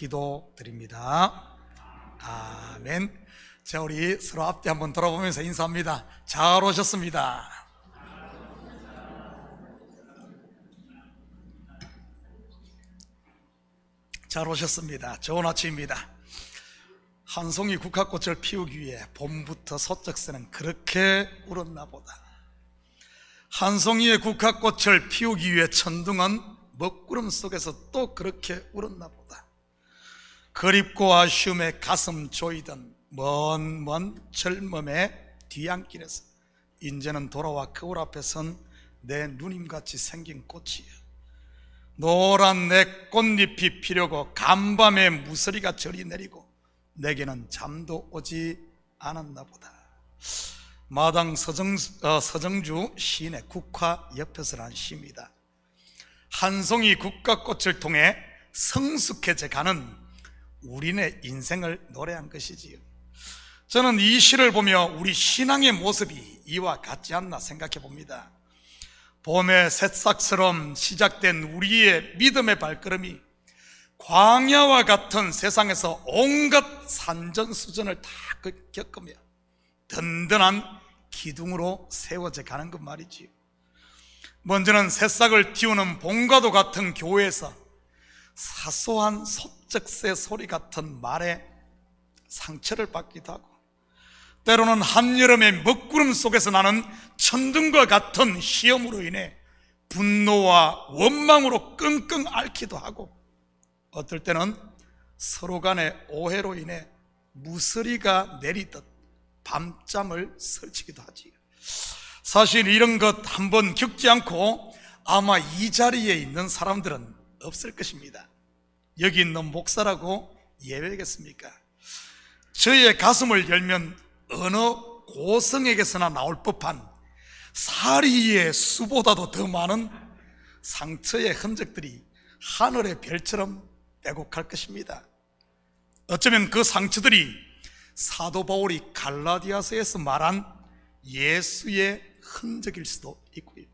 기도드립니다. 아멘. 자, 우리 서로 앞뒤 한번 돌아보면서 인사합니다. 잘 오셨습니다. 잘 오셨습니다. 좋은 아침입니다. 한 송이 국화꽃을 피우기 위해 봄부터 서쪽새는 그렇게 울었나 보다. 한 송이의 국화꽃을 피우기 위해 천둥은 먹구름 속에서 또 그렇게 울었나 보다. 그립고 아쉬움에 가슴 조이던 먼 젊음의 뒤안길에서 이제는 돌아와 거울 앞에 선 내 누님같이 생긴 꽃이여, 노란 내 꽃잎이 피려고 간밤에 무서리가 저리 내리고 내게는 잠도 오지 않았나 보다. 마당 서정주 시인의 국화 옆에서란 시입니다. 한 송이 국화꽃을 통해 성숙해져 가는 우리네 인생을 노래한 것이지요. 저는 이 시를 보며 우리 신앙의 모습이 이와 같지 않나 생각해 봅니다. 봄의 새싹처럼 시작된 우리의 믿음의 발걸음이 광야와 같은 세상에서 온갖 산전수전을 다 겪으며 든든한 기둥으로 세워져 가는 것 말이지요. 먼저는 새싹을 틔우는 봄과도 같은 교회에서 사소한 소쩍새 소리 같은 말에 상처를 받기도 하고, 때로는 한여름의 먹구름 속에서 나는 천둥과 같은 시험으로 인해 분노와 원망으로 끙끙 앓기도 하고, 어떨 때는 서로 간의 오해로 인해 무서리가 내리듯 밤잠을 설치기도 하지요. 사실 이런 것 한번 겪지 않고 아마 이 자리에 있는 사람들은 없을 것입니다. 여기 있는 목사라고 예외겠습니까? 저의 가슴을 열면 어느 고성에게서나 나올 법한 사리의 수보다도 더 많은 상처의 흔적들이 하늘의 별처럼 빼곡할 것입니다. 어쩌면 그 상처들이 사도 바울이 갈라디아서에서 말한 예수의 흔적일 수도 있고요,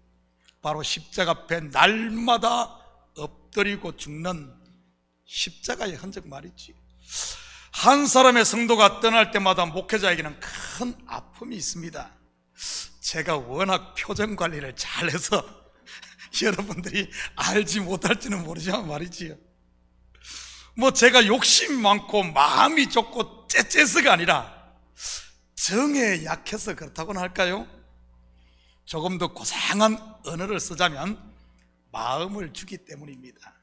바로 십자가 앞에 날마다 엎드리고 죽는 십자가의 흔적 말이지. 한 사람의 성도가 떠날 때마다 목회자에게는 큰 아픔이 있습니다. 제가 워낙 표정 관리를 잘해서 여러분들이 알지 못할지는 모르지만 말이지요, 제가 욕심 많고 마음이 좁고 째째서가 아니라 정에 약해서 그렇다고는 할까요? 조금 더 고상한 언어를 쓰자면 마음을 주기 때문입니다.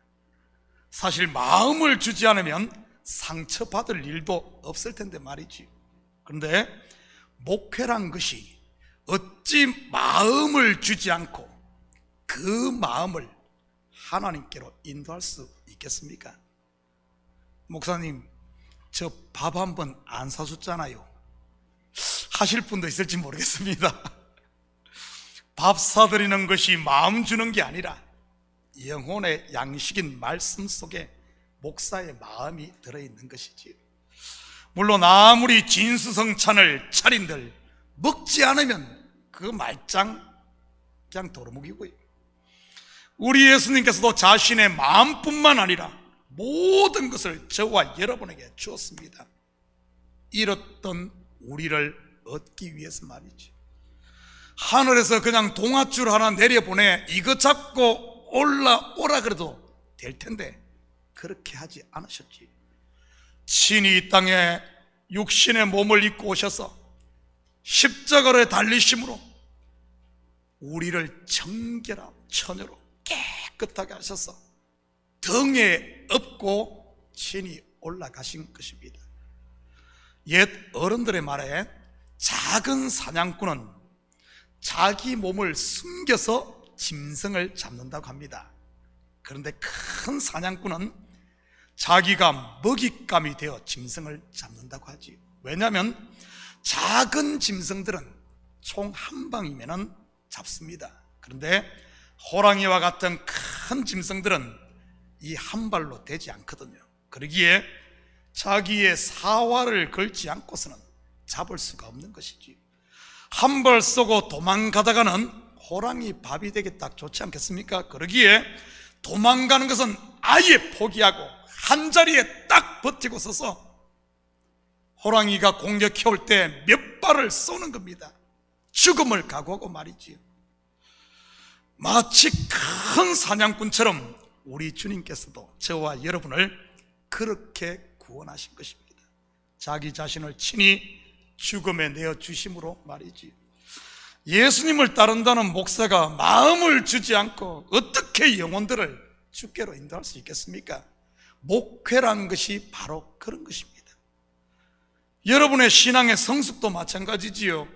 사실 마음을 주지 않으면 상처받을 일도 없을 텐데 말이지. 그런데 목회란 것이 어찌 마음을 주지 않고 그 마음을 하나님께로 인도할 수 있겠습니까? 목사님, 저 밥 한 번 안 사줬잖아요 하실 분도 있을지 모르겠습니다. 밥 사드리는 것이 마음 주는 게 아니라 영혼의 양식인 말씀 속에 목사의 마음이 들어있는 것이지요. 물론 아무리 진수성찬을 차린들 먹지 않으면 그 말짱 그냥 도루묵이고요. 우리 예수님께서도 자신의 마음뿐만 아니라 모든 것을 저와 여러분에게 주었습니다. 잃었던 우리를 얻기 위해서 말이죠. 하늘에서 그냥 동아줄 하나 내려보내 이거 잡고 올라오라 그래도 될 텐데 그렇게 하지 않으셨지. 친히 이 땅에 육신의 몸을 입고 오셔서 십자가를 달리심으로 우리를 정결하고 처녀로 깨끗하게 하셔서 등에 업고 친히 올라가신 것입니다. 옛 어른들의 말에 작은 사냥꾼은 자기 몸을 숨겨서 짐승을 잡는다고 합니다. 그런데 큰 사냥꾼은 자기가 먹잇감이 되어 짐승을 잡는다고 하지. 왜냐하면 작은 짐승들은 총 한 방이면 잡습니다. 그런데 호랑이와 같은 큰 짐승들은 이 한 발로 되지 않거든요. 그러기에 자기의 사활을 걸지 않고서는 잡을 수가 없는 것이지. 한 발 쏘고 도망가다가는 호랑이 밥이 되기 딱 좋지 않겠습니까? 그러기에 도망가는 것은 아예 포기하고 한 자리에 딱 버티고 서서 호랑이가 공격해 올 때 몇 발을 쏘는 겁니다. 죽음을 각오하고 말이지요. 마치 큰 사냥꾼처럼 우리 주님께서도 저와 여러분을 그렇게 구원하신 것입니다. 자기 자신을 친히 죽음에 내어주심으로 말이지요. 예수님을 따른다는 목사가 마음을 주지 않고 어떻게 영혼들을 주께로 인도할 수 있겠습니까? 목회란 것이 바로 그런 것입니다. 여러분의 신앙의 성숙도 마찬가지지요.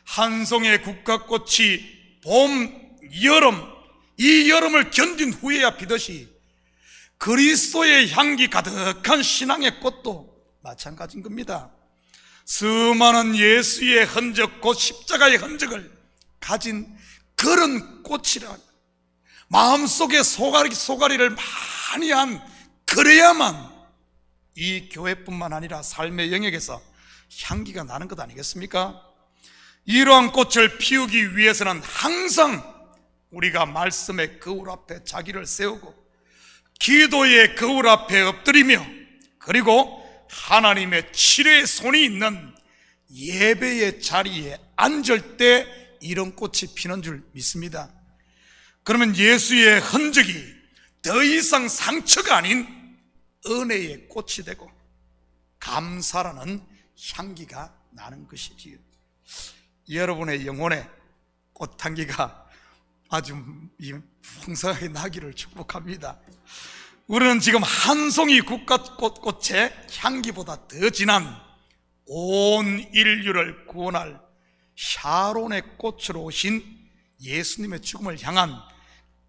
한 송의 국화꽃이 봄, 여름, 이 여름을 견딘 후에야 피듯이 그리스도의 향기 가득한 신앙의 꽃도 마찬가지인 겁니다. 수많은 예수의 흔적, 곧 십자가의 흔적을 가진 그런 꽃이라, 마음속에 소가리를 많이 한, 그래야만 이 교회뿐만 아니라 삶의 영역에서 향기가 나는 것 아니겠습니까? 이러한 꽃을 피우기 위해서는 항상 우리가 말씀의 거울 앞에 자기를 세우고 기도의 거울 앞에 엎드리며, 그리고 하나님의 칠의 손이 있는 예배의 자리에 앉을 때 이런 꽃이 피는 줄 믿습니다. 그러면 예수의 흔적이 더 이상 상처가 아닌 은혜의 꽃이 되고 감사라는 향기가 나는 것이지요. 여러분의 영혼에 꽃향기가 아주 풍성하게 나기를 축복합니다. 우리는 지금 한 송이 국화꽃의 향기보다 더 진한 온 인류를 구원할 샤론의 꽃으로 오신 예수님의 죽음을 향한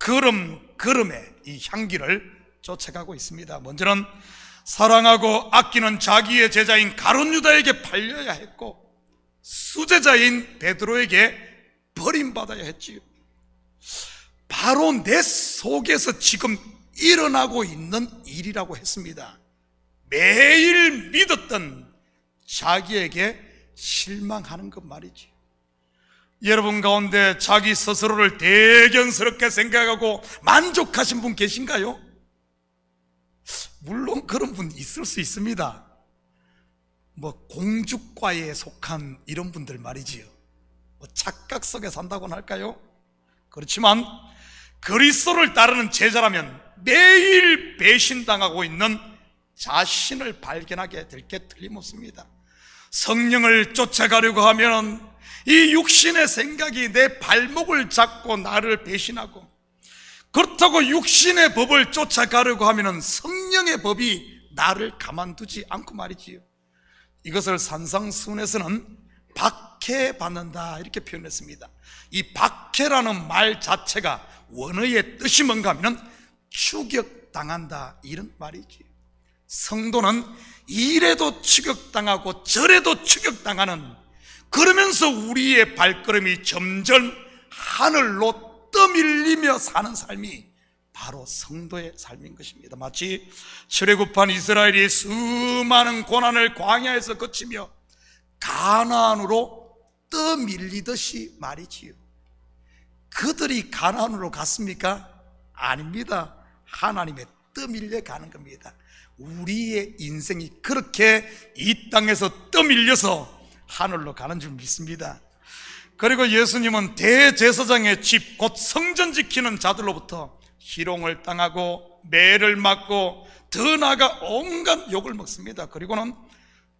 걸음의 이 향기를 쫓아가고 있습니다. 먼저는 사랑하고 아끼는 자기의 제자인 가룟 유다에게 팔려야 했고, 수제자인 베드로에게 버림받아야 했지요. 바로 내 속에서 지금 일어나고 있는 일이라고 했습니다. 매일 믿었던 자기에게 실망하는 것 말이지. 여러분 가운데 자기 스스로를 대견스럽게 생각하고 만족하신 분 계신가요? 물론 그런 분 있을 수 있습니다. 공주과에 속한 이런 분들 말이지요. 착각 속에 산다고는 할까요? 그렇지만 그리스도를 따르는 제자라면 매일 배신당하고 있는 자신을 발견하게 될 게 틀림없습니다. 성령을 쫓아가려고 하면 이 육신의 생각이 내 발목을 잡고 나를 배신하고, 그렇다고 육신의 법을 쫓아가려고 하면 성령의 법이 나를 가만두지 않고 말이지요. 이것을 산상수훈에서는 박해받는다 이렇게 표현했습니다. 이 박해라는 말 자체가 원어의 뜻이 뭔가 하면 추격당한다 이런 말이지. 성도는 이래도 추격당하고 저래도 추격당하는, 그러면서 우리의 발걸음이 점점 하늘로 떠밀리며 사는 삶이 바로 성도의 삶인 것입니다. 마치 출애굽한 이스라엘이 수많은 고난을 광야에서 거치며 가나안으로 떠밀리듯이 말이지요. 그들이 가나안으로 갔습니까? 아닙니다. 하나님의 떠밀려 가는 겁니다. 우리의 인생이 그렇게 이 땅에서 떠밀려서 하늘로 가는 줄 믿습니다. 그리고 예수님은 대제사장의 집, 곧 성전 지키는 자들로부터 희롱을 당하고 매를 맞고 더 나아가 온갖 욕을 먹습니다. 그리고는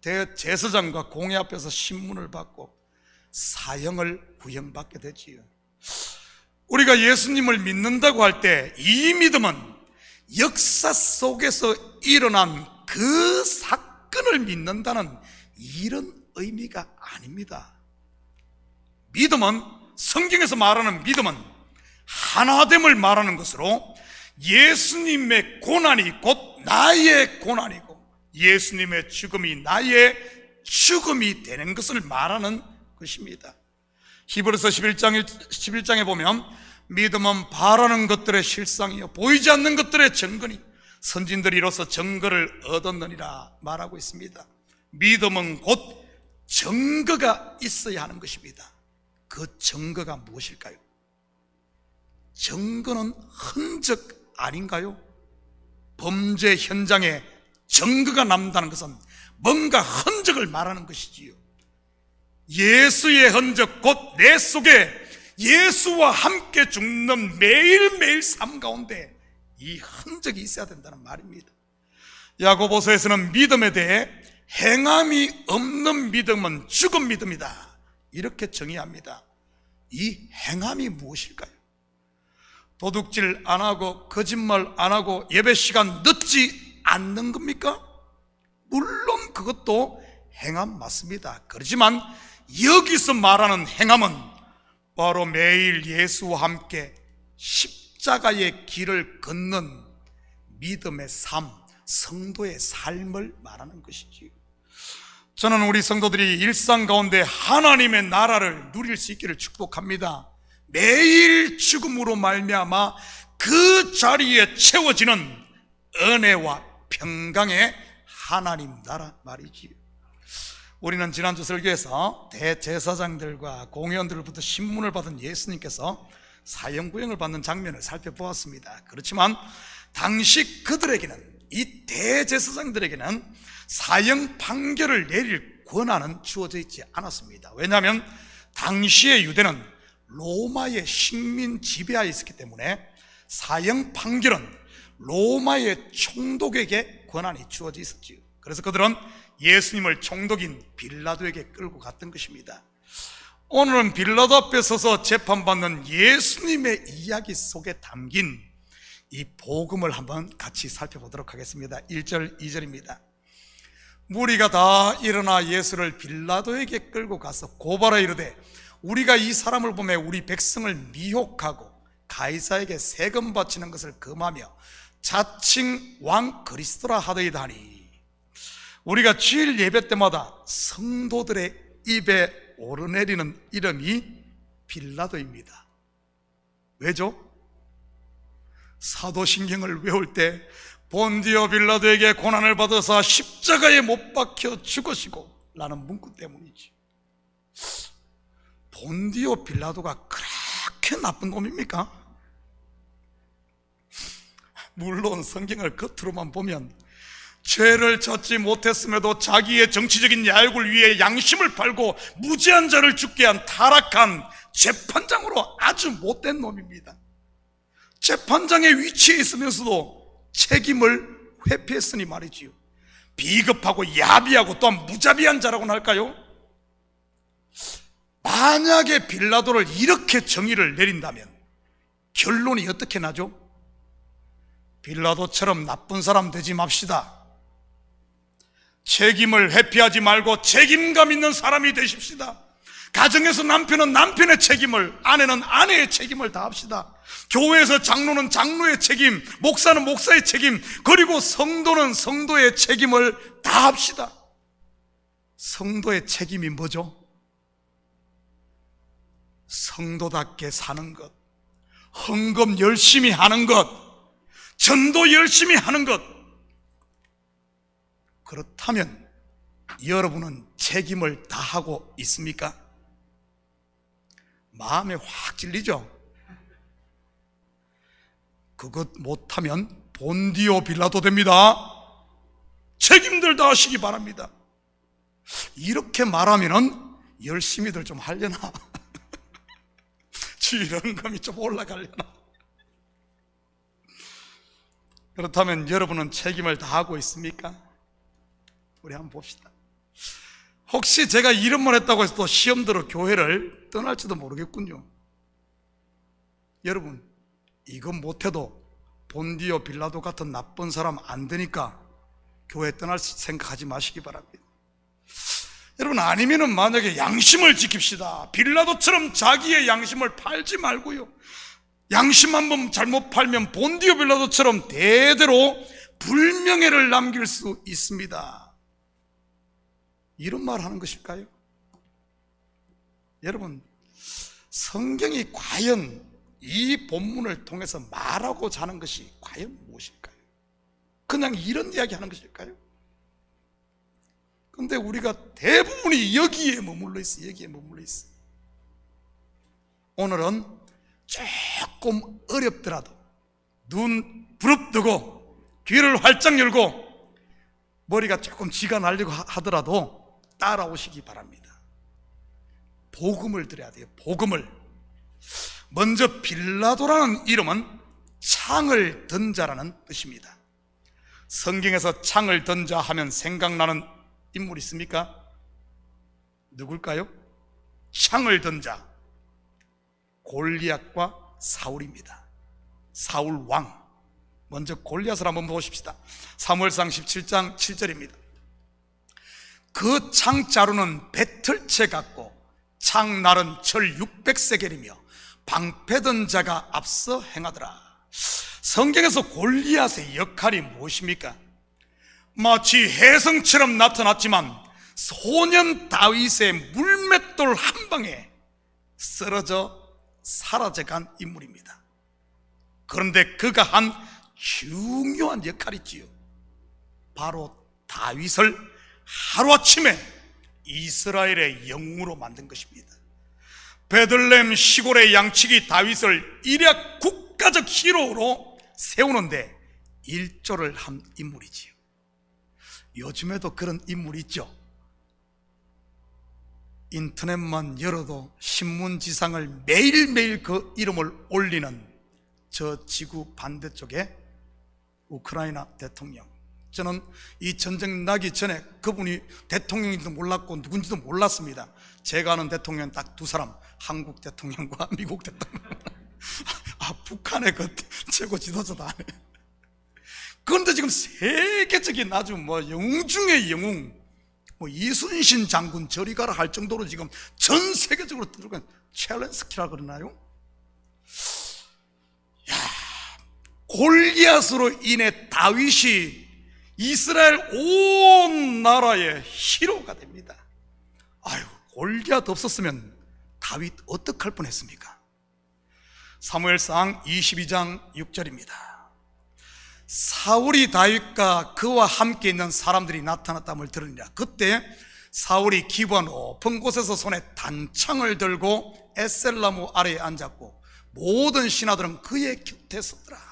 대제사장과 공회 앞에서 신문을 받고 사형을 구형받게 되지요. 우리가 예수님을 믿는다고 할 때 이 믿음은 역사 속에서 일어난 그 사건을 믿는다는 이런 의미가 아닙니다. 믿음은, 성경에서 말하는 믿음은 하나됨을 말하는 것으로 예수님의 고난이 곧 나의 고난이고 예수님의 죽음이 나의 죽음이 되는 것을 말하는 것입니다. 히브리서 11장에 보면 믿음은 바라는 것들의 실상이요 보이지 않는 것들의 증거니 선진들이 이로써 증거를 얻었느니라 말하고 있습니다. 믿음은 곧 증거가 있어야 하는 것입니다. 그 증거가 무엇일까요? 증거는 흔적 아닌가요? 범죄 현장에 증거가 남는다는 것은 뭔가 흔적을 말하는 것이지요. 예수의 흔적, 곧 내 속에 예수와 함께 죽는 매일매일 삶 가운데 이 흔적이 있어야 된다는 말입니다. 야고보서에서는 믿음에 대해 행함이 없는 믿음은 죽은 믿음이다, 이렇게 정의합니다. 이 행함이 무엇일까요? 도둑질 안 하고 거짓말 안 하고 예배 시간 늦지 않는 겁니까? 물론 그것도 행함 맞습니다. 그렇지만 여기서 말하는 행함은 바로 매일 예수와 함께 십자가의 길을 걷는 믿음의 삶, 성도의 삶을 말하는 것이지요. 저는 우리 성도들이 일상 가운데 하나님의 나라를 누릴 수 있기를 축복합니다. 매일 죽음으로 말미암아 그 자리에 채워지는 은혜와 평강의 하나님 나라 말이지요. 우리는 지난주 설교에서 대제사장들과 공회원들로부터 신문을 받은 예수님께서 사형구형을 받는 장면을 살펴보았습니다. 그렇지만 당시 그들에게는, 이 대제사장들에게는 사형 판결을 내릴 권한은 주어져 있지 않았습니다. 왜냐하면 당시의 유대는 로마의 식민 지배하에 있었기 때문에 사형 판결은 로마의 총독에게 권한이 주어져 있었지요. 그래서 그들은 예수님을 총독인 빌라도에게 끌고 갔던 것입니다. 오늘은 빌라도 앞에 서서 재판받는 예수님의 이야기 속에 담긴 이 복음을 한번 같이 살펴보도록 하겠습니다. 1절 2절입니다 무리가 다 일어나 예수를 빌라도에게 끌고 가서 고발하여 이르되 우리가 이 사람을 보매 우리 백성을 미혹하고 가이사에게 세금 바치는 것을 금하며 자칭 왕 그리스도라 하더이다 하니, 우리가 주일 예배 때마다 성도들의 입에 오르내리는 이름이 빌라도입니다. 왜죠? 사도신경을 외울 때 본디오 빌라도에게 고난을 받아서 십자가에 못 박혀 죽으시고 라는 문구 때문이지. 본디오 빌라도가 그렇게 나쁜 놈입니까? 물론 성경을 겉으로만 보면 죄를 졌지 못했음에도 자기의 정치적인 야욕을 위해 양심을 팔고 무죄한 자를 죽게 한 타락한 재판장으로 아주 못된 놈입니다. 재판장의 위치에 있으면서도 책임을 회피했으니 말이지요. 비겁하고 야비하고 또한 무자비한 자라고나 할까요? 만약에 빌라도를 이렇게 정의를 내린다면 결론이 어떻게 나죠? 빌라도처럼 나쁜 사람 되지 맙시다. 책임을 회피하지 말고 책임감 있는 사람이 되십시다. 가정에서 남편은 남편의 책임을, 아내는 아내의 책임을 다합시다. 교회에서 장로는 장로의 책임, 목사는 목사의 책임, 그리고 성도는 성도의 책임을 다합시다. 성도의 책임이 뭐죠? 성도답게 사는 것, 헌금 열심히 하는 것, 전도 열심히 하는 것. 그렇다면 여러분은 책임을 다하고 있습니까? 마음에 확 찔리죠? 그것 못하면 본디오 빌라도 됩니다. 책임들 다하시기 바랍니다. 이렇게 말하면은 열심히들 좀 하려나? 주일헌금이 좀 올라가려나? 그렇다면 여러분은 책임을 다하고 있습니까? 우리 한번 봅시다. 혹시 제가 이런말 했다고 해서 또 시험 들어 교회를 떠날지도 모르겠군요. 여러분, 이건 못해도 본디오 빌라도 같은 나쁜 사람 안 되니까 교회 떠날 생각하지 마시기 바랍니다. 여러분, 아니면은 만약에 양심을 지킵시다. 빌라도처럼 자기의 양심을 팔지 말고요, 양심 한번 잘못 팔면 본디오 빌라도처럼 대대로 불명예를 남길 수 있습니다. 이런 말 하는 것일까요? 여러분, 성경이 과연 이 본문을 통해서 말하고자 하는 것이 과연 무엇일까요? 그냥 이런 이야기 하는 것일까요? 근데 우리가 대부분이 여기에 머물러 있어. 여기에 머물러 있어. 오늘은 조금 어렵더라도 눈 부릅뜨고 귀를 활짝 열고 머리가 조금 쥐가 날리고 하더라도 따라오시기 바랍니다. 복음을 드려야 돼요. 복음을. 먼저 빌라도라는 이름은 창을 든 자라는 뜻입니다. 성경에서 창을 든 자 하면 생각나는 인물 있습니까? 누굴까요? 창을 든 자, 골리앗과 사울입니다. 사울 왕. 먼저 골리앗을 한번 보십시다. 사무엘상 17장 7절입니다. 그 창자루는 배틀채 같고 창날은 철 600세겔이며 방패든 자가 앞서 행하더라. 성경에서 골리앗의 역할이 무엇입니까? 마치 혜성처럼 나타났지만 소년 다윗의 물맷돌 한 방에 쓰러져 사라져간 인물입니다. 그런데 그가 한 중요한 역할이 있지요. 바로 다윗을 하루아침에 이스라엘의 영웅으로 만든 것입니다. 베들레헴 시골의 양치기 다윗을 일약 국가적 히로로 세우는데 일조를 한 인물이지요. 요즘에도 그런 인물이 있죠. 인터넷만 열어도 신문지상을 매일매일 그 이름을 올리는 저 지구 반대쪽에 우크라이나 대통령. 저는 이 전쟁 나기 전에 그분이 대통령인지도 몰랐고 누군지도 몰랐습니다. 제가 아는 대통령은 딱 두 사람, 한국 대통령과 미국 대통령. 북한의 그 최고 지도자다. 그런데 지금 세계적인 아주 영웅 중의 영웅, 이순신 장군 저리 가라 할 정도로 지금 전 세계적으로 들어간 첼렌스키라 그러나요? 골리앗으로 인해 다윗이 이스라엘 온 나라의 히로가 됩니다. 아유, 골리앗 없었으면 다윗 어떡할 뻔했습니까? 사무엘상 22장 6절입니다. 사울이 다윗과 그와 함께 있는 사람들이 나타났다함을 들으니라. 그때 사울이 기부한 높은 곳에서 손에 단창을 들고 에셀나무 아래에 앉았고 모든 신하들은 그의 곁에 섰더라.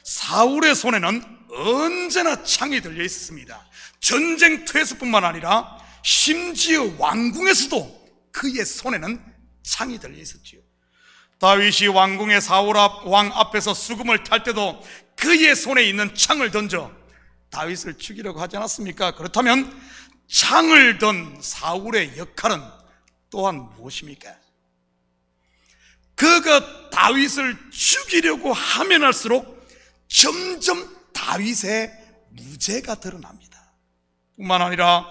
사울의 손에는 언제나 창이 들려 있었습니다. 전쟁터에서뿐만 아니라 심지어 왕궁에서도 그의 손에는 창이 들려 있었지요. 다윗이 왕궁의 사울 왕 앞에서 수금을 탈 때도 그의 손에 있는 창을 던져 다윗을 죽이려고 하지 않았습니까? 그렇다면 창을 든 사울의 역할은 또한 무엇입니까? 그가 다윗을 죽이려고 하면 할수록 점점 다윗의 무죄가 드러납니다. 뿐만 아니라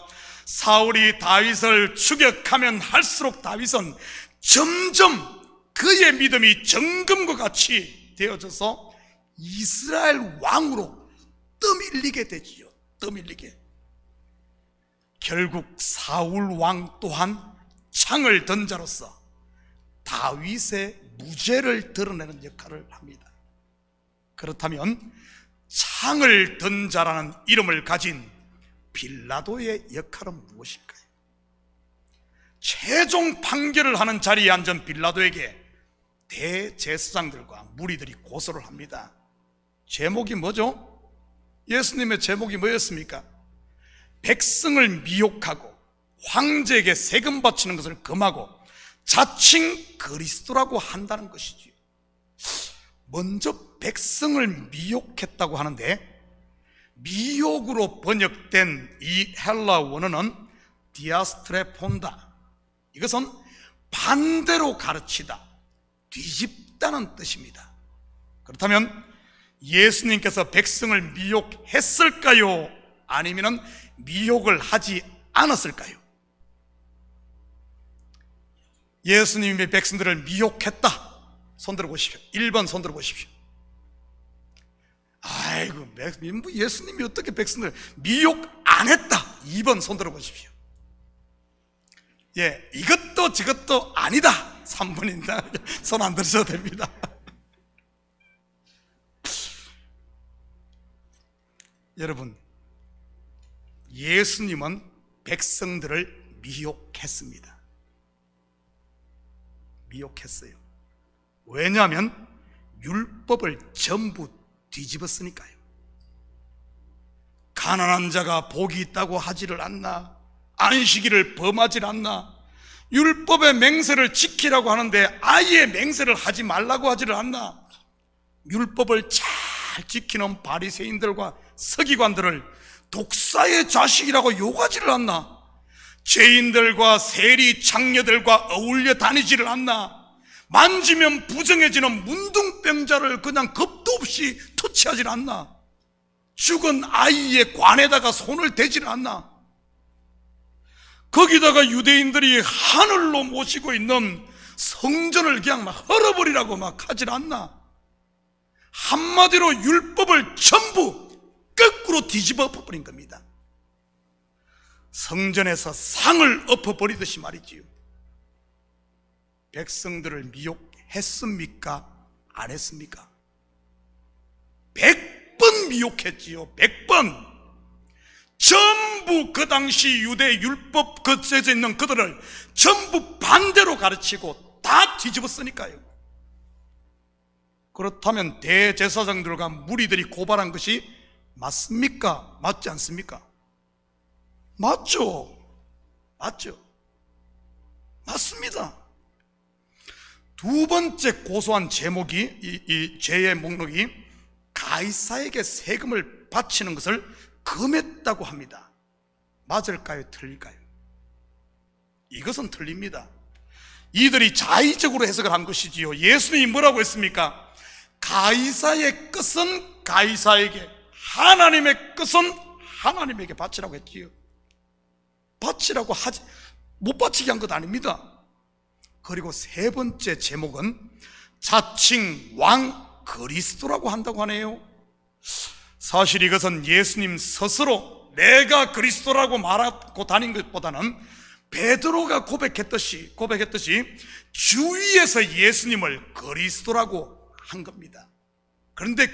사울이 다윗을 추격하면 할수록 다윗은 점점 그의 믿음이 정금과 같이 되어져서 이스라엘 왕으로 떠밀리게 되지요. 떠밀리게. 결국 사울 왕 또한 창을 든 자로서 다윗의 무죄를 드러내는 역할을 합니다. 그렇다면 창을 든 자라는 이름을 가진 빌라도의 역할은 무엇일까요? 최종 판결을 하는 자리에 앉은 빌라도에게 대제사장들과 무리들이 고소를 합니다. 제목이 뭐죠? 예수님의 제목이 뭐였습니까? 백성을 미혹하고 황제에게 세금 바치는 것을 금하고 자칭 그리스도라고 한다는 것이지요. 먼저 백성을 미혹했다고 하는데, 미혹으로 번역된 이 헬라 원어는 디아스트레폰다. 이것은 반대로 가르치다, 뒤집다는 뜻입니다. 그렇다면 예수님께서 백성을 미혹했을까요? 아니면 미혹을 하지 않았을까요? 예수님이 백성들을 미혹했다. 손들어 보십시오. 1번 손들어 보십시오. 아이고, 예수님이 어떻게 백성들을 미혹 안 했다. 2번 손들어 보십시오. 예, 이것도 저것도 아니다. 3번입니다. 손 안 들으셔도 됩니다. 여러분, 예수님은 백성들을 미혹했습니다. 미혹했어요. 왜냐하면 율법을 전부 뒤집었으니까요. 가난한 자가 복이 있다고 하지를 않나? 안식일을 범하질 않나? 율법의 맹세를 지키라고 하는데 아예 맹세를 하지 말라고 하지를 않나? 율법을 잘 지키는 바리새인들과 서기관들을 독사의 자식이라고 욕하지를 않나? 죄인들과 세리 장녀들과 어울려 다니지를 않나? 만지면 부정해지는 문둥병자를 그냥 겁도 없이 터치하지를 않나? 죽은 아이의 관에다가 손을 대지를 않나? 거기다가 유대인들이 하늘로 모시고 있는 성전을 그냥 막 헐어버리라고 막 하질 않나? 한마디로 율법을 전부 거꾸로 뒤집어 엎어버린 겁니다. 성전에서 상을 엎어버리듯이 말이지요. 백성들을 미혹했습니까? 안 했습니까? 100번 미혹했지요. 100번. 전부 그 당시 유대 율법 겉에 있는 그들을 전부 반대로 가르치고 다 뒤집었으니까요. 그렇다면 대제사장들과 무리들이 고발한 것이 맞습니까? 맞지 않습니까? 맞죠. 맞죠. 맞습니다. 두 번째 고소한 제목이 이 죄의 목록이 가이사에게 세금을 바치는 것을 금했다고 합니다. 맞을까요? 틀릴까요? 이것은 틀립니다. 이들이 자의적으로 해석을 한 것이지요. 예수님이 뭐라고 했습니까? 가이사의 것은 가이사에게, 하나님의 것은 하나님에게 바치라고 했지요. 바치라고 하지, 못 바치게 한 것 아닙니다. 그리고 세 번째 제목은 자칭 왕 그리스도라고 한다고 하네요. 사실 이것은 예수님 스스로 내가 그리스도라고 말하고 다닌 것보다는 베드로가 고백했듯이 주위에서 예수님을 그리스도라고 한 겁니다. 그런데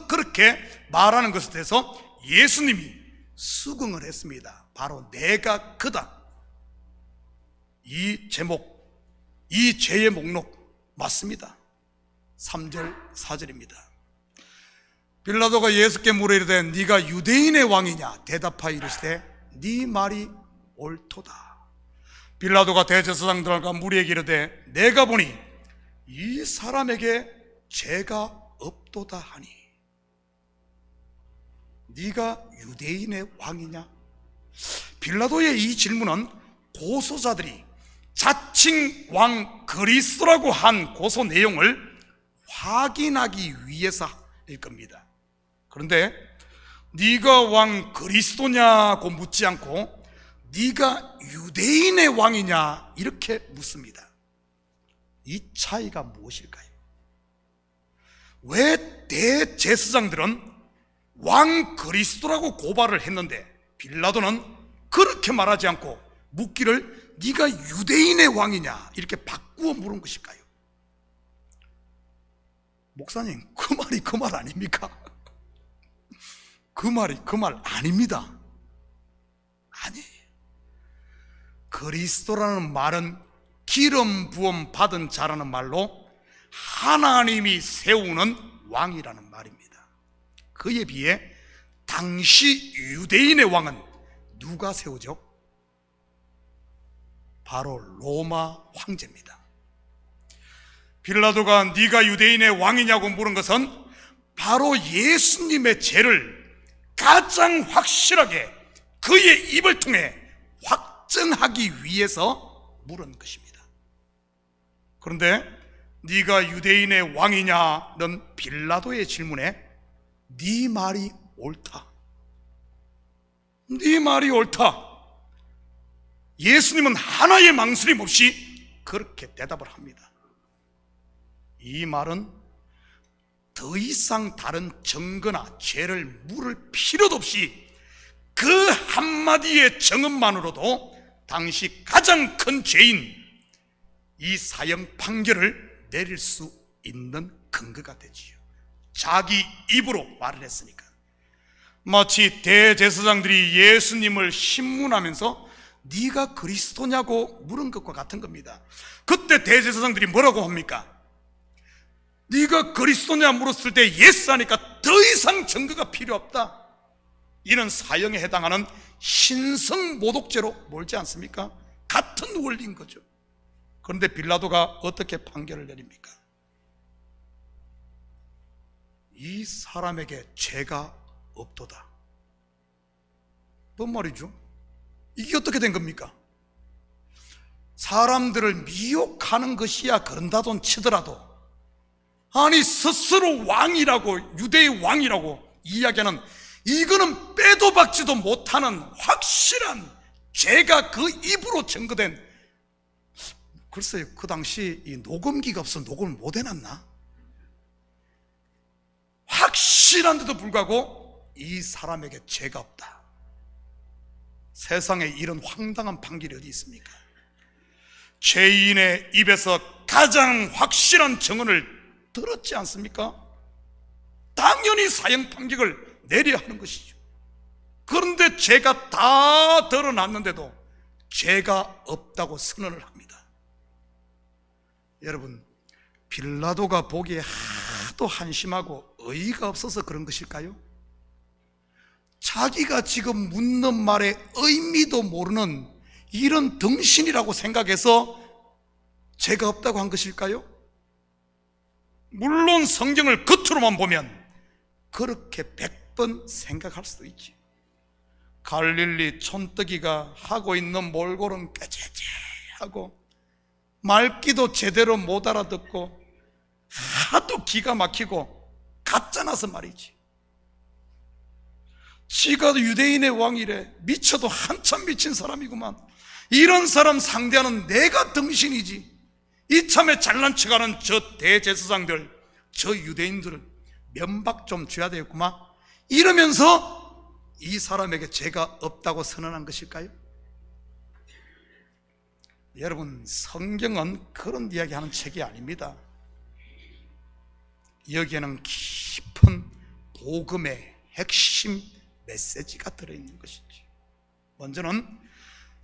그렇게 말하는 것에 대해서 예수님이 수긍을 했습니다. 바로 내가 그다. 이 제목, 이 죄의 목록 맞습니다. 3절 4절입니다. 빌라도가 예수께 물어 이르되 네가 유대인의 왕이냐? 대답하여 이르시되 네 말이 옳도다. 빌라도가 대제사장들과 무리에게 이르되 내가 보니 이 사람에게 죄가 없도다 하니 네가 유대인의 왕이냐? 빌라도의 이 질문은 고소자들이 자칭 왕 그리스도라고 한 고소 내용을 확인하기 위해서일 겁니다. 그런데 네가 왕 그리스도냐고 묻지 않고 네가 유대인의 왕이냐 이렇게 묻습니다. 이 차이가 무엇일까요? 왜 대제사장들은 왕 그리스도라고 고발을 했는데 빌라도는 그렇게 말하지 않고 묻기를 네가 유대인의 왕이냐 이렇게 바꾸어 물은 것일까요? 목사님, 그 말이 그 말 아닙니까? 그 말이 그 말 아닙니다. 아니, 그리스도라는 말은 기름 부음 받은 자라는 말로 하나님이 세우는 왕이라는 말입니다. 그에 비해 당시 유대인의 왕은 누가 세우죠? 바로 로마 황제입니다. 빌라도가 네가 유대인의 왕이냐고 물은 것은 바로 예수님의 죄를 가장 확실하게 그의 입을 통해 확증하기 위해서 물은 것입니다. 그런데 네가 유대인의 왕이냐는 빌라도의 질문에 네 말이 옳다. 네 말이 옳다. 예수님은 하나의 망설임 없이 그렇게 대답을 합니다. 이 말은 더 이상 다른 증거나 죄를 물을 필요도 없이 그 한마디의 증언만으로도 당시 가장 큰 죄인 이 사형 판결을 내릴 수 있는 근거가 되지요. 자기 입으로 말을 했으니까. 마치 대제사장들이 예수님을 신문하면서 네가 그리스도냐고 물은 것과 같은 겁니다. 그때 대제사장들이 뭐라고 합니까? 네가 그리스도냐 물었을 때 예스 하니까 더 이상 증거가 필요 없다. 이는 사형에 해당하는 신성모독죄로 몰지 않습니까? 같은 원리인 거죠. 그런데 빌라도가 어떻게 판결을 내립니까? 이 사람에게 죄가 없도다. 뭔 말이죠? 이게 어떻게 된 겁니까? 사람들을 미혹하는 것이야 그런다돈 치더라도, 아니 스스로 왕이라고, 유대의 왕이라고 이야기하는, 이거는 빼도 박지도 못하는 확실한 죄가 그 입으로 증거된, 글쎄요, 그 당시 이 녹음기가 없어서 녹음을 못 해놨나? 확실한데도 불구하고 이 사람에게 죄가 없다. 세상에 이런 황당한 판결이 어디 있습니까? 죄인의 입에서 가장 확실한 증언을 들었지 않습니까? 당연히 사형 판결을 내려야 하는 것이죠. 그런데 죄가 다 드러났는데도 죄가 없다고 선언을 합니다. 여러분, 빌라도가 보기에 하도 한심하고 어이가 없어서 그런 것일까요? 자기가 지금 묻는 말에 의미도 모르는 이런 덩신이라고 생각해서 죄가 없다고 한 것일까요? 물론 성경을 겉으로만 보면 그렇게 100번 생각할 수도 있지. 갈릴리 촌뜨기가 하고 있는 몰골은 깨재재하고 말귀도 제대로 못 알아듣고 하도 기가 막히고 가짜나서 말이지. 지가 유대인의 왕이래, 미쳐도 한참 미친 사람이구만. 이런 사람 상대하는 내가 덩신이지. 이참에 잘난 척하는 저 대제사장들, 저 유대인들을 면박 좀 줘야 되겠구만. 이러면서 이 사람에게 죄가 없다고 선언한 것일까요? 여러분, 성경은 그런 이야기하는 책이 아닙니다. 여기에는 깊은 복음의 핵심 메시지가 들어있는 것이지. 먼저는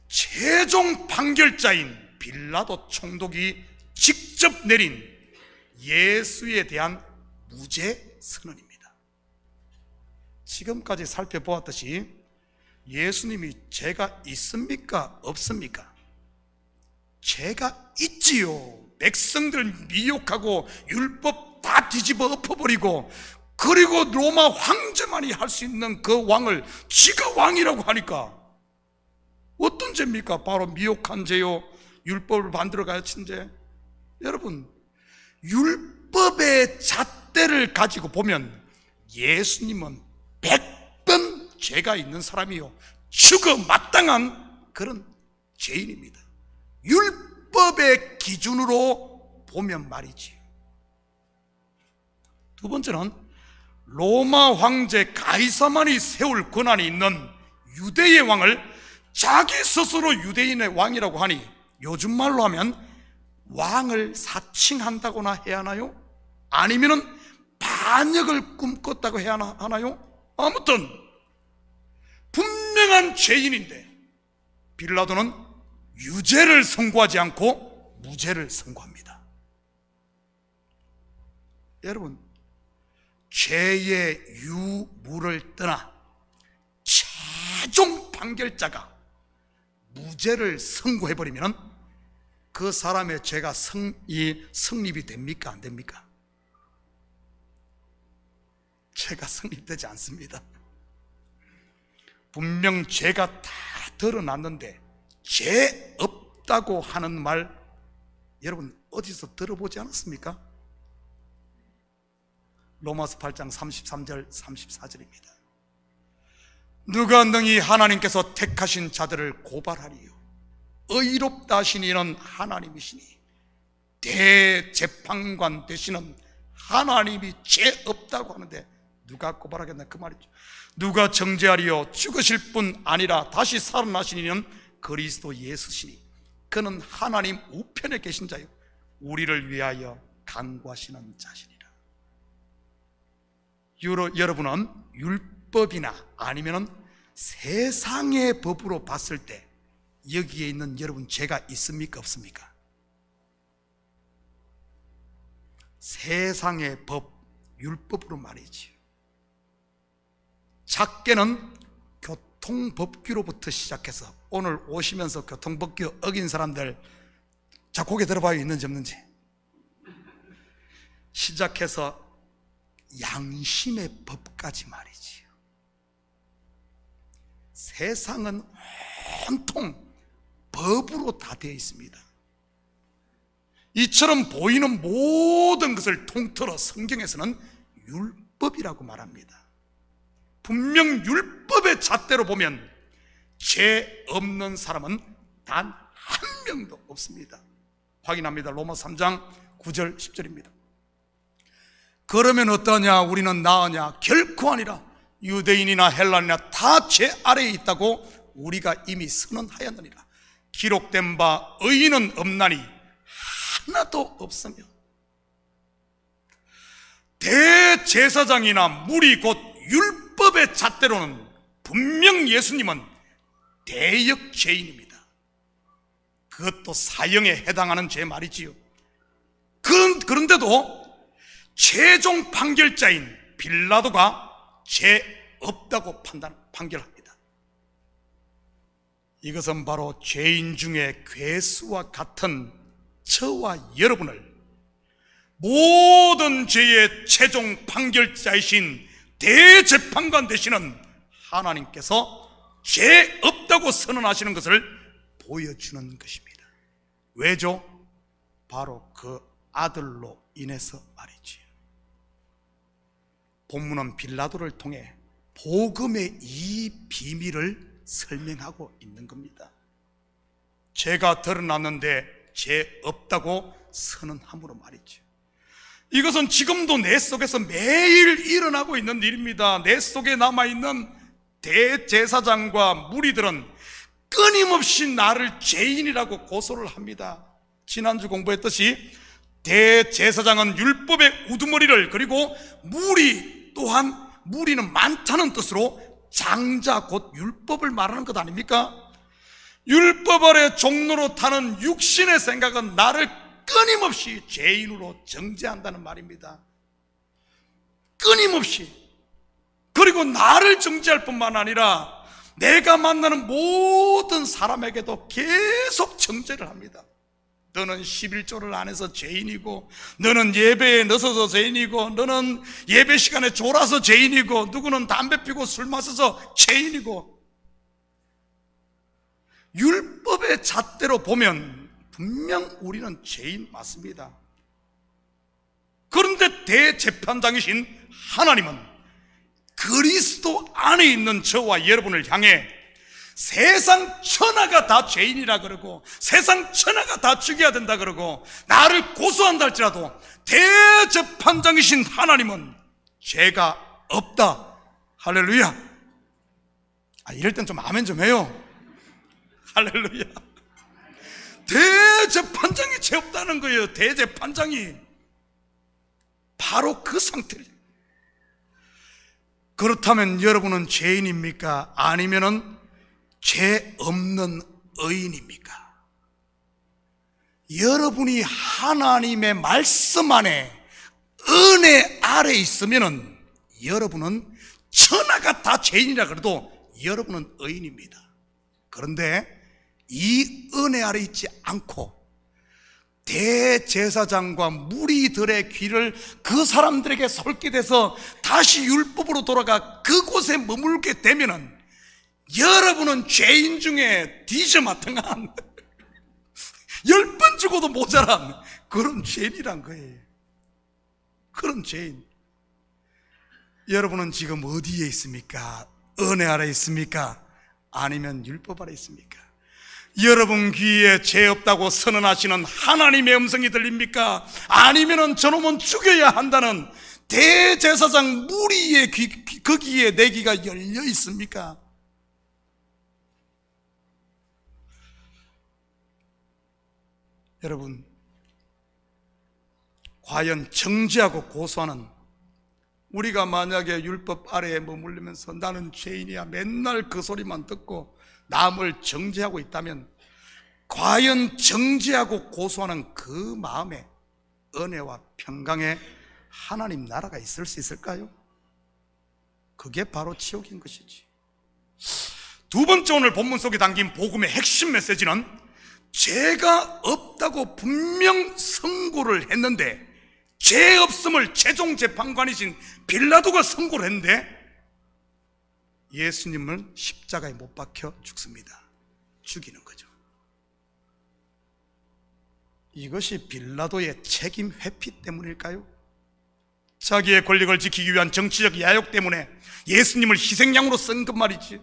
최종 판결자인 빌라도 총독이 직접 내린 예수에 대한 무죄 선언입니다. 지금까지 살펴보았듯이 예수님이 죄가 있습니까? 없습니까? 죄가 있지요. 백성들 미혹하고 율법 다 뒤집어 엎어버리고, 그리고 로마 황제만이 할 수 있는 그 왕을 지가 왕이라고 하니까 어떤 죄입니까? 바로 미혹한 죄요, 율법을 만들어 가르친 죄. 여러분, 율법의 잣대를 가지고 보면 예수님은 100번 죄가 있는 사람이요, 죽어 마땅한 그런 죄인입니다. 율법의 기준으로 보면 말이지. 두 번째는 로마 황제 가이사만이 세울 권한이 있는 유대의 왕을 자기 스스로 유대인의 왕이라고 하니, 요즘 말로 하면 왕을 사칭한다거나 해야 하나요? 아니면은 반역을 꿈꿨다고 해야 하나요? 아무튼 분명한 죄인인데 빌라도는 유죄를 선고하지 않고 무죄를 선고합니다. 여러분, 죄의 유무를 떠나 최종 판결자가 무죄를 선고해버리면 그 사람의 죄가 성립이 됩니까? 안 됩니까? 죄가 성립되지 않습니다. 분명 죄가 다 드러났는데 죄 없다고 하는 말, 여러분 어디서 들어보지 않았습니까? 로마서 8장 33절 34절입니다. 누가 능히 하나님께서 택하신 자들을 고발하리요? 의롭다 하신 이는 하나님이시니 대재판관 되시는 하나님이 죄 없다고 하는데 누가 고발하겠나 그 말이죠. 누가 정죄하리요? 죽으실 뿐 아니라 다시 살아나신 이는 그리스도 예수시니 그는 하나님 우편에 계신 자요 우리를 위하여 간구하시는 자시니라. 여러분은 율법이나 아니면 세상의 법으로 봤을 때 여기에 있는 여러분 죄가 있습니까? 없습니까? 세상의 법, 율법으로 말이지. 작게는 교통법규로부터 시작해서 오늘 오시면서 교통법규 어긴 사람들 자 고개 들어봐요. 있는지 없는지. 시작해서 양심의 법까지 말이지요. 세상은 온통 법으로 다 되어 있습니다. 이처럼 보이는 모든 것을 통틀어 성경에서는 율법이라고 말합니다. 분명 율법의 잣대로 보면 죄 없는 사람은 단 한 명도 없습니다. 확인합니다. 로마 3장 9절 10절입니다. 그러면 어떠냐? 우리는 나으냐? 결코 아니라. 유대인이나 헬라인이나 다 죄 아래에 있다고 우리가 이미 선언하였느니라. 기록된 바 의인은 없나니 하나도 없으며. 대제사장이나 무리 곧 율법의 잣대로는 분명 예수님은 대역 죄인입니다. 그것도 사형에 해당하는 죄 말이지요. 그런데도 최종 판결자인 빌라도가 죄 없다고 판결합니다. 이것은 바로 죄인 중에 괴수와 같은 저와 여러분을 모든 죄의 최종 판결자이신 대재판관 되시는 하나님께서 죄 없다고 선언하시는 것을 보여주는 것입니다. 왜죠? 바로 그 아들로 인해서 말이지요. 본문은 빌라도를 통해 복음의 이 비밀을 설명하고 있는 겁니다. 죄가 드러났는데 죄 없다고 선언함으로 말이죠. 이것은 지금도 내 속에서 매일 일어나고 있는 일입니다. 내 속에 남아있는 대제사장과 무리들은 끊임없이 나를 죄인이라고 고소를 합니다. 지난주 공부했듯이 대제사장은 율법의 우두머리를, 그리고 무리 또한, 무리는 많다는 뜻으로 장자 곧 율법을 말하는 것 아닙니까? 율법 아래 종로로 타는 육신의 생각은 나를 끊임없이 죄인으로 정죄한다는 말입니다. 끊임없이. 그리고 나를 정죄할 뿐만 아니라 내가 만나는 모든 사람에게도 계속 정죄를 합니다. 너는 11조를 안 해서 죄인이고, 너는 예배에 늦어서 죄인이고, 너는 예배 시간에 졸아서 죄인이고, 누구는 담배 피고 술 마셔서 죄인이고. 율법의 잣대로 보면 분명 우리는 죄인 맞습니다. 그런데 대재판장이신 하나님은 그리스도 안에 있는 저와 여러분을 향해 세상 천하가 다 죄인이라 그러고, 세상 천하가 다 죽여야 된다 그러고, 나를 고소한다 할지라도 대재판장이신 하나님은 죄가 없다. 할렐루야. 이럴 땐 좀 아멘 좀 해요. 할렐루야. 대재판장이 죄 없다는 거예요. 대재판장이 바로 그 상태를. 그렇다면 여러분은 죄인입니까? 아니면은 죄 없는 의인입니까? 여러분이 하나님의 말씀 안에, 은혜 아래 있으면은 여러분은 천하가 다 죄인이라 그래도 여러분은 의인입니다. 그런데 이 은혜 아래 있지 않고 대제사장과 무리들의 귀를 그 사람들에게 솔깃해서 다시 율법으로 돌아가 그곳에 머물게 되면은 여러분은 죄인 중에 디저마탱한 10번 죽어도 모자란 그런 죄인이란 거예요. 그런 죄인. 여러분은 지금 어디에 있습니까? 은혜 아래 있습니까? 아니면 율법 아래 있습니까? 여러분 귀에 죄 없다고 선언하시는 하나님의 음성이 들립니까? 아니면은 저놈은 죽여야 한다는 대제사장 무리의 그 귀에 내 귀가 열려 있습니까? 여러분, 과연 정죄하고 고소하는, 우리가 만약에 율법 아래에 머물면서 나는 죄인이야 맨날 그 소리만 듣고 남을 정죄하고 있다면, 과연 정죄하고 고소하는 그 마음에 은혜와 평강의 하나님 나라가 있을 수 있을까요? 그게 바로 지옥인 것이지. 두 번째 오늘 본문 속에 담긴 복음의 핵심 메시지는 죄가 없다고 분명 선고를 했는데 죄 없음을 최종 재판관이신 빌라도가 선고를 했는데 예수님을 십자가에 못 박혀 죽습니다. 죽이는 거죠. 이것이 빌라도의 책임 회피 때문일까요? 자기의 권력을 지키기 위한 정치적 야욕 때문에 예수님을 희생양으로 쓴 것 말이지.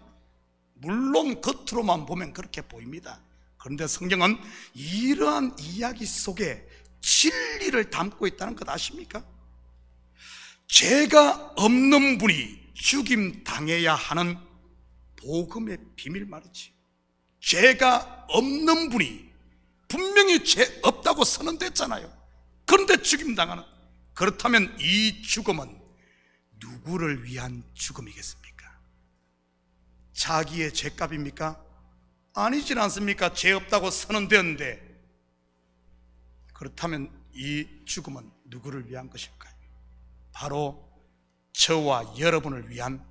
물론 겉으로만 보면 그렇게 보입니다. 그런데 성경은 이러한 이야기 속에 진리를 담고 있다는 것 아십니까? 죄가 없는 분이 죽임 당해야 하는 복음의 비밀 말이지. 죄가 없는 분이 분명히 죄 없다고 선언됐잖아요. 그런데 죽임 당하는, 그렇다면 이 죽음은 누구를 위한 죽음이겠습니까? 자기의 죄값입니까? 아니진 않습니까? 죄 없다고 선언되었는데. 그렇다면 이 죽음은 누구를 위한 것일까요? 바로 저와 여러분을 위한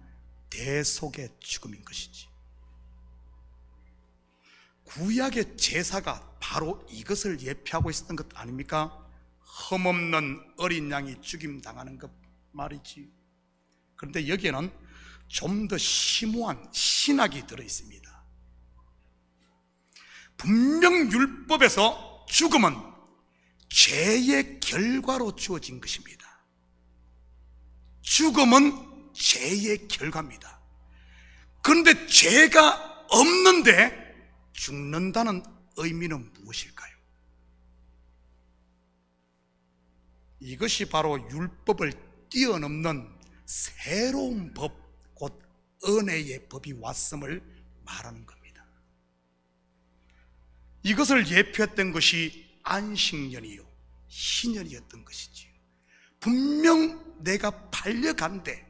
대속의 죽음인 것이지. 구약의 제사가 바로 이것을 예표하고 있었던 것 아닙니까? 흠없는 어린 양이 죽임당하는 것 말이지. 그런데 여기에는 좀 더 심오한 신학이 들어있습니다. 분명 율법에서 죽음은 죄의 결과로 주어진 것입니다. 죽음은 죄의 결과입니다. 그런데 죄가 없는데 죽는다는 의미는 무엇일까요? 이것이 바로 율법을 뛰어넘는 새로운 법, 곧 은혜의 법이 왔음을 말하는 겁니다. 이것을 예표했던 것이 안식년이요 희년이었던 것이지요. 분명 내가 팔려간데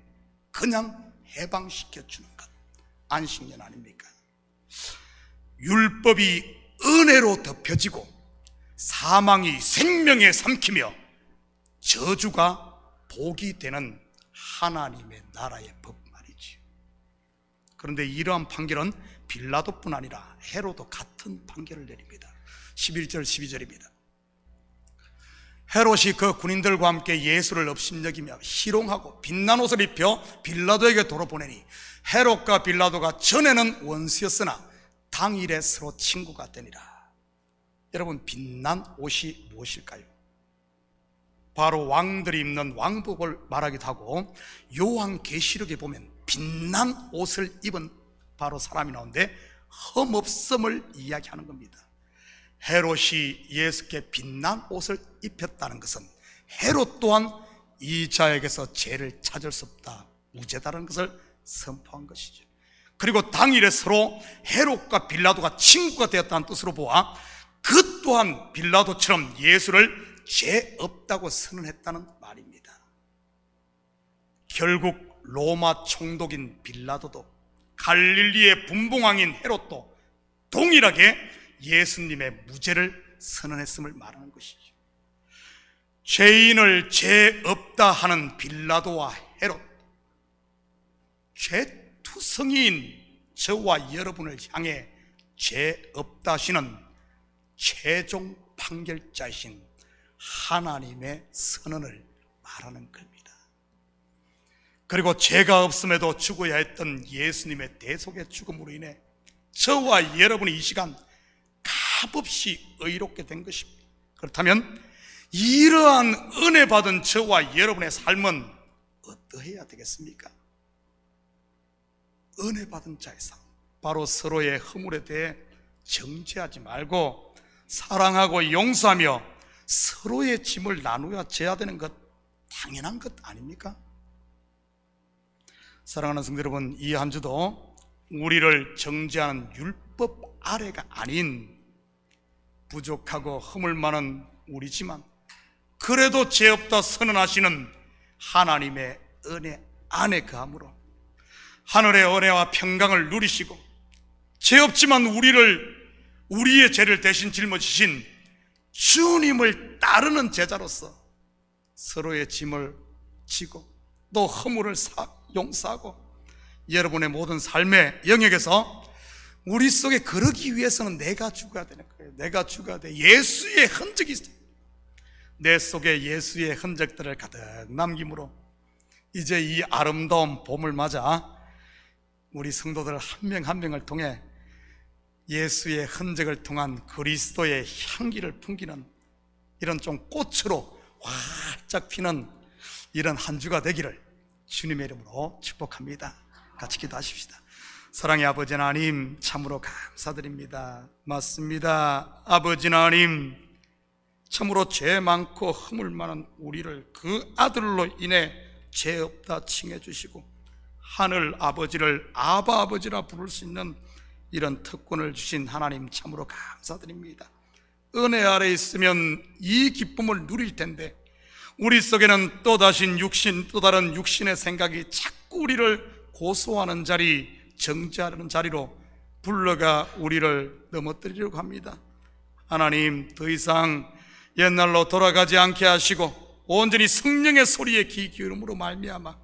그냥 해방시켜주는 것, 안식년 아닙니까? 율법이 은혜로 덮여지고 사망이 생명에 삼키며 저주가 복이 되는 하나님의 나라의 법 말이지. 그런데 이러한 판결은 빌라도뿐 아니라 헤롯도 같은 판결을 내립니다. 11절 12절입니다. 헤롯이 그 군인들과 함께 예수를 업심여기며 희롱하고 빛난 옷을 입혀 빌라도에게 도로 보내니 헤롯과 빌라도가 전에는 원수였으나 당일에 서로 친구가 되니라. 여러분, 빛난 옷이 무엇일까요? 바로 왕들이 입는 왕복을 말하기도 하고, 요한계시록에 보면 빛난 옷을 입은 바로 사람이 나오는데 흠없음을 이야기하는 겁니다. 헤롯이 예수께 빛난 옷을 입혔다는 것은 헤롯 또한 이 자에게서 죄를 찾을 수 없다, 무죄다라는 것을 선포한 것이죠. 그리고 당일에 서로 헤롯과 빌라도가 친구가 되었다는 뜻으로 보아 그 또한 빌라도처럼 예수를 죄 없다고 선언했다는 말입니다. 결국 로마 총독인 빌라도도 갈릴리의 분봉왕인 헤롯도 동일하게 예수님의 무죄를 선언했음을 말하는 것이죠. 죄인을 죄 없다 하는 빌라도와 헤롯, 죄투성이인 저와 여러분을 향해 죄 없다 하시는 최종 판결자이신 하나님의 선언을 말하는 겁니다. 그리고 죄가 없음에도 죽어야 했던 예수님의 대속의 죽음으로 인해 저와 여러분이 이 시간 값없이 의롭게 된 것입니다. 그렇다면 이러한 은혜 받은 저와 여러분의 삶은 어떠해야 되겠습니까? 은혜 받은 자의 삶, 바로 서로의 허물에 대해 정죄하지 말고 사랑하고 용서하며 서로의 짐을 나누어 져야 되는 것, 당연한 것 아닙니까? 사랑하는 성도 여러분, 이 한 주도 우리를 정죄하는 율법 아래가 아닌 부족하고 허물 많은 우리지만 그래도 죄 없다 선언하시는 하나님의 은혜 안에 거함으로 하늘의 은혜와 평강을 누리시고 죄 없지만 우리의 죄를 대신 짊어지신 주님을 따르는 제자로서 서로의 짐을 지고 또 허물을 용서하고 여러분의 모든 삶의 영역에서 우리 속에 그러기 위해서는 내가 죽어야 되는 거예요. 내가 죽어야 돼. 예수의 흔적이 있어요. 내 속에 예수의 흔적들을 가득 남김으로 이제 이 아름다운 봄을 맞아 우리 성도들 한 명 한 명을 통해 예수의 흔적을 통한 그리스도의 향기를 풍기는 이런 좀 꽃으로 활짝 피는 이런 한 주가 되기를 주님의 이름으로 축복합니다. 같이 기도하십시다. 사랑의 아버지 하나님, 참으로 감사드립니다. 맞습니다. 아버지 하나님, 참으로 죄 많고 허물 많은 우리를 그 아들로 인해 죄 없다 칭해 주시고 하늘 아버지를 아바 아버지라 부를 수 있는 이런 특권을 주신 하나님, 참으로 감사드립니다. 은혜 아래 있으면 이 기쁨을 누릴 텐데 우리 속에는 또 다른 육신의 생각이 자꾸 우리를 고소하는 자리, 정죄하는 자리로 불러가 우리를 넘어뜨리려고 합니다. 하나님, 더 이상 옛날로 돌아가지 않게 하시고 온전히 성령의 소리에 귀 기울음으로 말미암아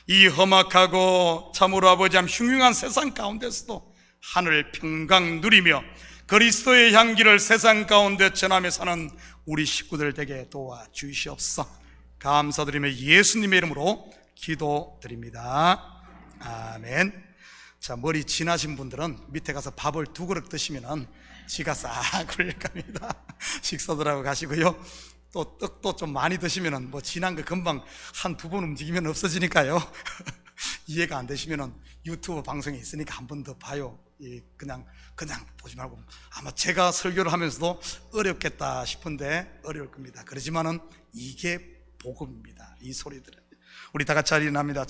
이 험악하고 참으로 아버지 흉흉한 세상 가운데서도 하늘 평강 누리며 그리스도의 향기를 세상 가운데 전하며 사는 우리 식구들 되게 도와주시옵소서. 감사드리며 예수님의 이름으로 기도드립니다. 아멘. 자, 머리 진하신 분들은 밑에 가서 밥을 2그릇 드시면은 지가 싹 굴릴 겁니다. 식사들 하고 가시고요. 또 떡도 좀 많이 드시면은 진한 거 금방 한 2번 움직이면 없어지니까요. 이해가 안 되시면은 유튜브 방송에 있으니까 한 번 더 봐요. 그냥 보지 말고. 아마 제가 설교를 하면서도 어렵겠다 싶은데 어려울 겁니다. 그렇지만은 이게 복음입니다. 이 소리들은 우리 다 같이 일어납니다.